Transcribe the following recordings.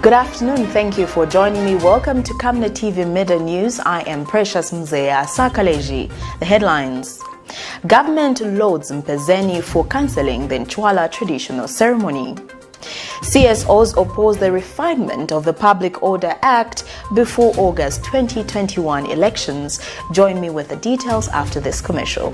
Good afternoon. Thank you for joining me. Welcome to Camnet TV Midday News. I am Precious Mzea Sakaleji. The headlines. Government lauds MPEZENI for cancelling the NC'WALA traditional ceremony. CSO'S oppose the refinement of the Public Order Act before August 2021 elections. Join me with the details after this commercial.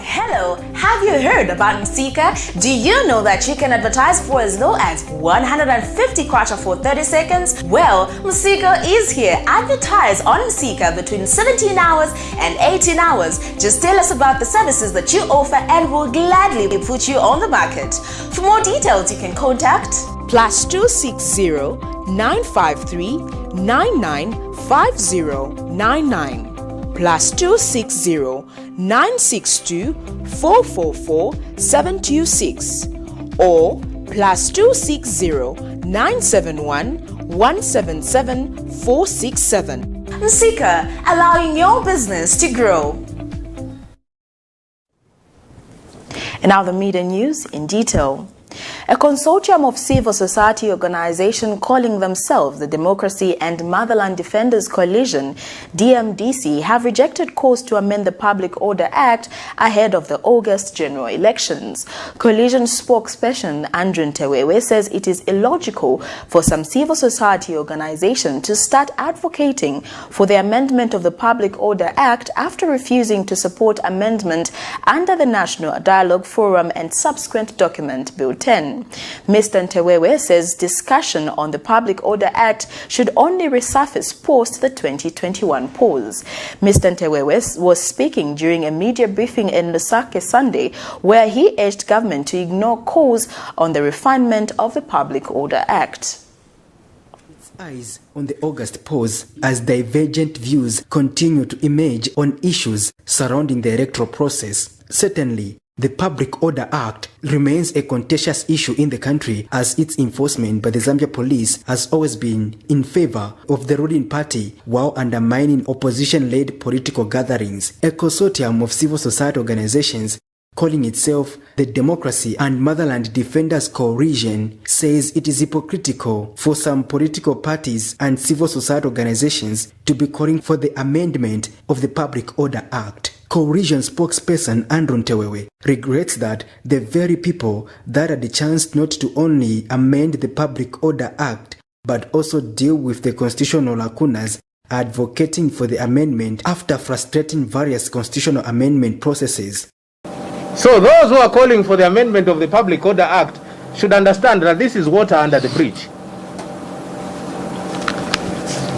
Hello, have you heard about NC'WALA? Do you know that you can advertise for as low as 150 kwacha for 30 seconds? Well, NC'WALA is here. Advertise on NC'WALA between 17 hours and 18 hours. Just tell us about the services that you offer and we'll gladly put you on the market. For more details, you can contact +260 953 995099. +260 962 444 726 or +260 971 177 467. NC'WALA, allowing your business to grow. And now the media news in detail. A consortium of civil society organizations calling themselves the Democracy and Motherland Defenders Coalition, DMDC, have rejected calls to amend the Public Order Act ahead of the August general elections. Coalition spokesperson Andrew NC'WALA says it is illogical for some civil society organizations to start advocating for the amendment of the Public Order Act after refusing to support amendment under the National Dialogue Forum and subsequent document Bill 10. Mr. NC'WALA says discussion on the Public Order Act should only resurface post the 2021 pause. Mr. NC'WALA was speaking during a media briefing in Lusaka Sunday, where he urged government to ignore calls on the refinement of the Public Order Act. Its eyes on the August pause as divergent views continue to emerge on issues surrounding the electoral process. Certainly, the Public Order Act remains a contentious issue in the country, as its enforcement by the Zambia police has always been in favor of the ruling party while undermining opposition-led political gatherings. A consortium of civil society organizations calling itself the Democracy and Motherland Defenders Coalition says it is hypocritical for some political parties and civil society organizations to be calling for the amendment of the Public Order Act. Coalition spokesperson Andrew NC'WALA regrets that the very people that had the chance not to only amend the Public Order Act but also deal with the constitutional lacunas are advocating for the amendment after frustrating various constitutional amendment processes. So those who are calling for the amendment of the Public Order Act should understand that this is water under the bridge.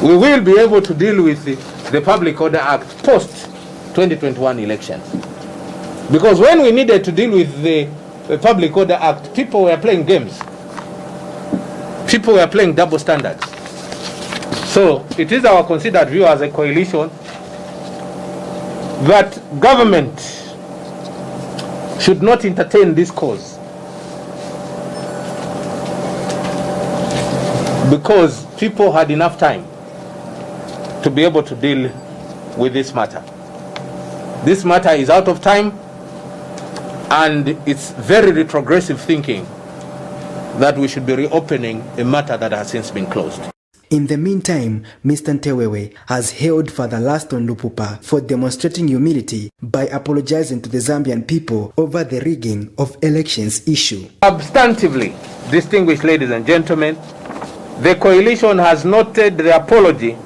We will be able to deal with the Public Order Act post 2021 elections. Because when we needed to deal with the Public Order Act, people were playing games. People were playing double standards. So it is our considered view as a coalition that government should not entertain this cause, because people had enough time to be able to deal with this matter. This matter is out of time, and it's very retrogressive thinking that we should be reopening a matter that has since been closed. In the meantime, Mr. NC'WALA has hailed Father Laston Lupupa for demonstrating humility by apologizing to the Zambian people over the rigging of elections issue. Substantively, distinguished ladies and gentlemen, the coalition has noted the apology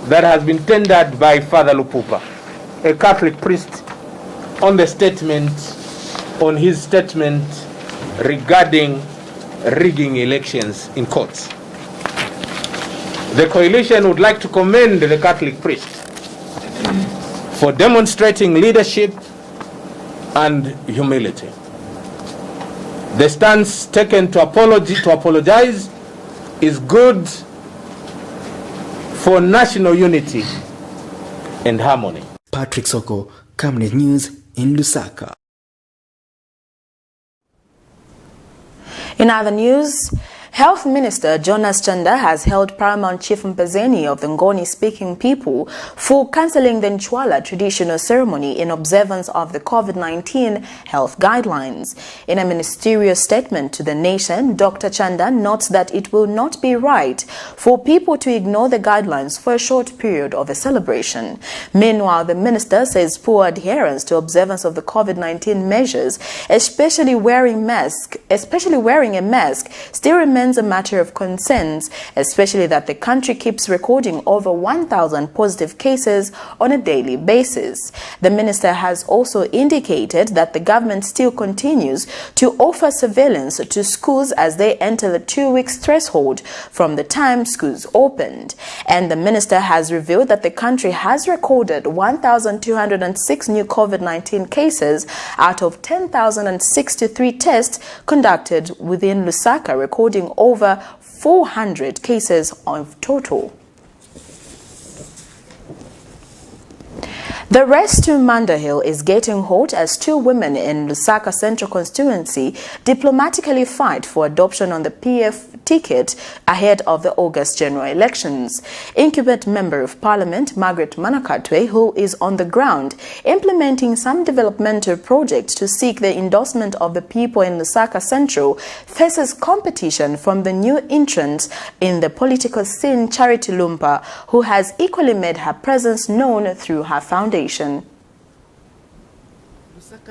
that has been tendered by Father Lupupa, a Catholic priest, on his statement regarding rigging elections in courts. The coalition would like to commend the Catholic priest for demonstrating leadership and humility. The stance taken to apologize is good for national unity and harmony. Patrick Soko, Camnet News in Lusaka. In other news, Health Minister Jonas Chanda has held Paramount Chief MPEZENI of the Ngoni-speaking people for cancelling the NC'WALA traditional ceremony in observance of the COVID-19 health guidelines. In a ministerial statement to the nation, Dr. Chanda notes that it will not be right for people to ignore the guidelines for a short period of a celebration. Meanwhile, the minister says poor adherence to observance of the COVID-19 measures, especially wearing a mask, still remains a matter of concern, especially that the country keeps recording over 1,000 positive cases on a daily basis. The minister has also indicated that the government still continues to offer surveillance to schools as they enter the 2-week threshold from the time schools opened. And the minister has revealed that the country has recorded 1,206 new COVID-19 cases out of 10,063 tests conducted within Lusaka, recording over 400 cases of total. The race to Mandahill is getting hot as 2 women in Lusaka Central constituency diplomatically fight for adoption on the PF ticket ahead of the August general elections. Incumbent Member of Parliament Margaret Manakatwe, who is on the ground implementing some developmental projects to seek the endorsement of the people in Lusaka Central, faces competition from the new entrant in the political scene, Charity Lumpa, who has equally made her presence known through her foundation. Lusaka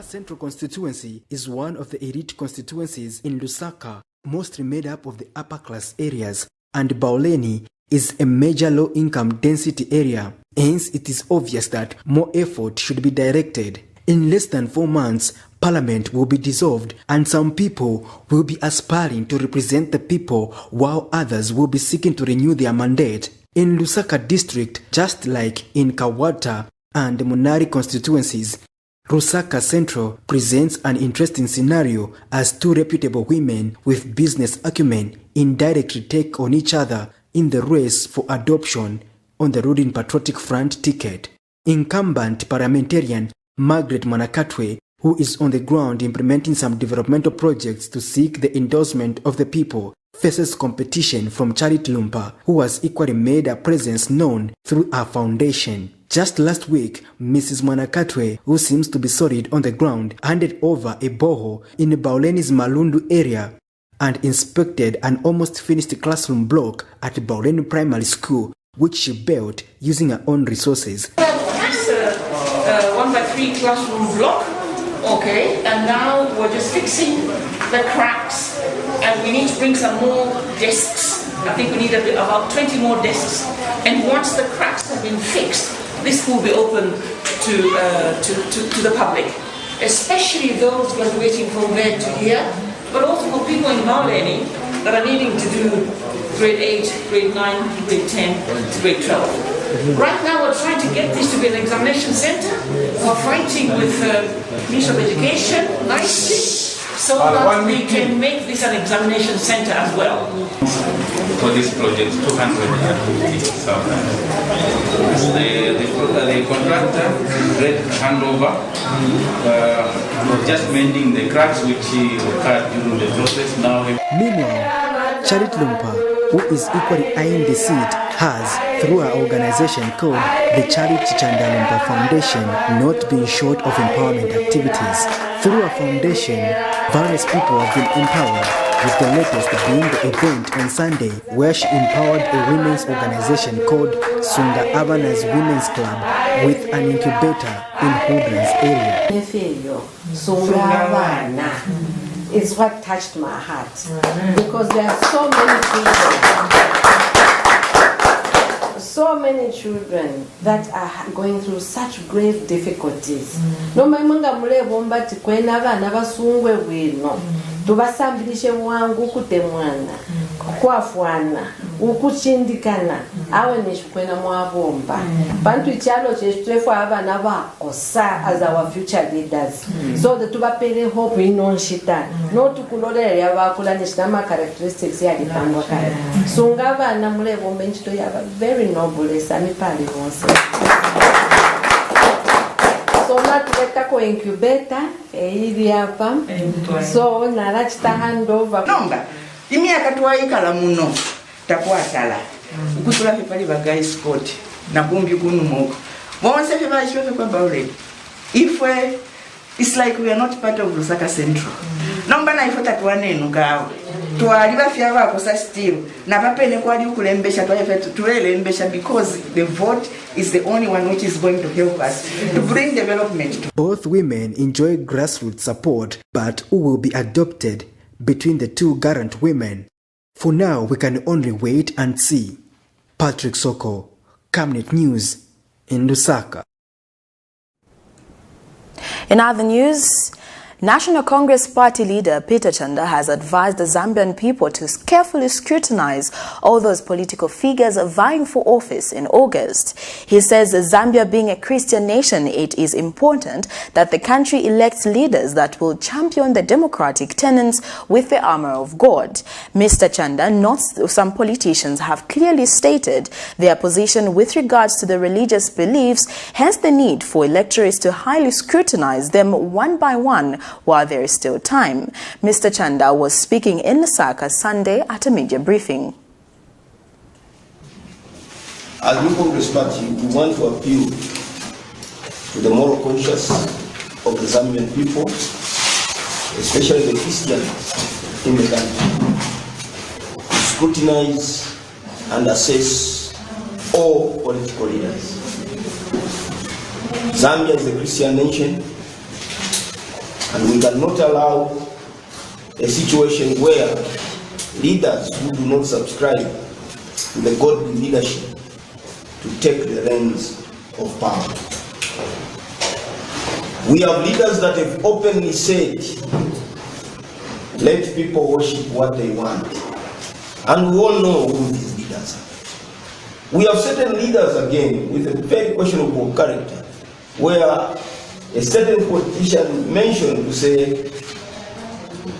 Central constituency is one of the elite constituencies in Lusaka, mostly made up of the upper class areas, and Bauleni is a major low-income density area. Hence, it is obvious that more effort should be directed. In less than 4 months, Parliament will be dissolved and some people will be aspiring to represent the people while others will be seeking to renew their mandate. In Lusaka district, just like in Kawata and Munari constituencies, Lusaka Central presents an interesting scenario as 2 reputable women with business acumen indirectly take on each other in the race for adoption on the ruling Patriotic Front ticket. Incumbent parliamentarian Margaret Manakatwe, who is on the ground implementing some developmental projects to seek the endorsement of the people, faces competition from Charity Lumpa, who has equally made her presence known through her foundation. Just last week, Mrs. Manakatwe, who seems to be solid on the ground, handed over a borehole in Bauleni's Malundu area and inspected an almost finished classroom block at Bauleni Primary School, which she built using her own resources. It's a 1x3 classroom block, okay, and now we're just fixing the cracks, and we need to bring some more desks. I think we need about 20 more desks, and once the cracks have been fixed, this will be open to the public, especially those graduating from there to here, but also for people in Bauleni that are needing to do grade 8, grade 9, grade 10, grade 12. Right now we're trying to get this to be an examination center. We're fighting with Ministry of Education nicely so that we can make this an examination center as well. For this project, 250,000. The contractor read handover, just mending the cracks which occurred during the process. Now, meanwhile, Charity Lumpa, who is equally eyeing the seat, has, through her organization called the Charity Chanda Lumpa Foundation, not been short of empowerment activities. Through her foundation, various people have been empowered, with the latest being the event on Sunday where she empowered a women's organization called Sunga Abana's Women's Club with an incubator in Hoodlands area. Sunga Abana is what touched my heart because there are so many children that are going through such grave difficulties. No maimunga mulebo mbati kwena abana basungwe bwino tubasambilishe mwangu kutemwana kwafwana ukuchindikana awe neshikwena mwabomba bantu ichalo chestrefu abana bakosa as our future leaders so that tubapere hope inonshita not kulolele yabakula neshinama characteristics ya dipandwa kaya sunga abana mulebo mbenchito yaba very noble sami pali wonse. So natuleta ko incubator ili hapa so narachita handover Nonga imyaka twayikala muno takwatala ukutula fe pali bagay Scott na kumbi kunumoko bonse fe ba shwe kwa bawle ifwe it's like we are not part of Lusaka Central nomba na ifota twanenu gawe twali bafya bako sa still na papene kwali ukulembesha twelembesha because the vote is the only one which is going to help us to bring development. Both women enjoy grassroots support, but who will be adopted between the two Garant women? For now, we can only wait and see. Patrick Soko, Camnet News in Lusaka. In other news, National Congress Party leader Peter Chanda has advised the Zambian people to carefully scrutinize all those political figures vying for office in August. He says Zambia being a Christian nation, it is important that the country elects leaders that will champion the democratic tenets with the armor of God. Mr. Chanda notes some politicians have clearly stated their position with regards to the religious beliefs, hence the need for electorates to highly scrutinize them one by one while there is still time. Mr. Chanda was speaking in Lusaka Sunday at a media briefing. As New Congress Party, we want to appeal to the moral conscience of the Zambian people, especially the Christians in the country, to scrutinize and assess all political leaders. Zambia is a Christian nation, and we cannot allow a situation where leaders who do not subscribe to the godly leadership to take the reins of power. We have leaders that have openly said, let people worship what they want. And we all know who these leaders are. We have certain leaders, again, with a very questionable character, where a certain politician mentioned to say,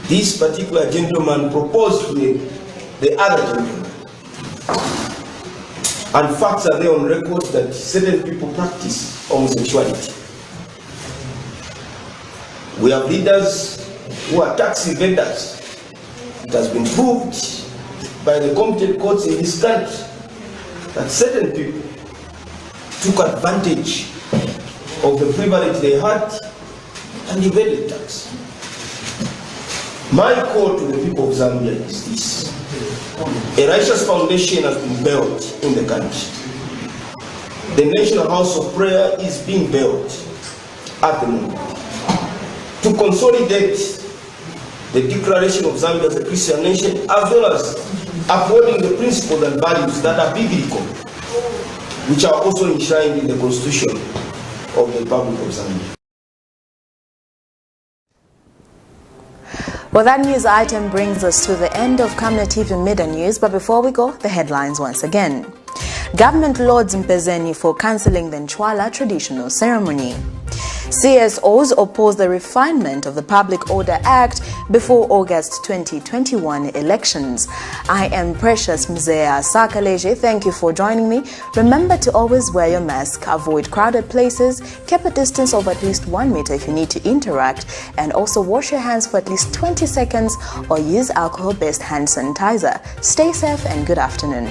this particular gentleman proposed to the other gentleman. And facts are there on record that certain people practice homosexuality. We have leaders who are taxi vendors. It has been proved by the competent courts in this country that certain people took advantage of the privilege they had and evaded tax. My call to the people of Zambia is this. A righteous foundation has been built in the country. The National House of Prayer is being built at the moment to consolidate the declaration of Zambia as a Christian nation, as well as upholding the principles and values that are biblical, which are also enshrined in the Constitution of the Republic of Zambia. Well, that news item brings us to the end of Camnet TV Midday News, but before we go, the headlines once again. Government lauds MPEZENI for cancelling the NC'WALA traditional ceremony. CSO'S oppose the refinement of the Public Order Act before August 2021 elections. I am Precious Mzea Sakaleje. Thank you for joining me. Remember to always wear your mask, avoid crowded places, keep a distance of at least 1 meter if you need to interact, and also wash your hands for at least 20 seconds or use alcohol-based hand sanitizer. Stay safe and good afternoon.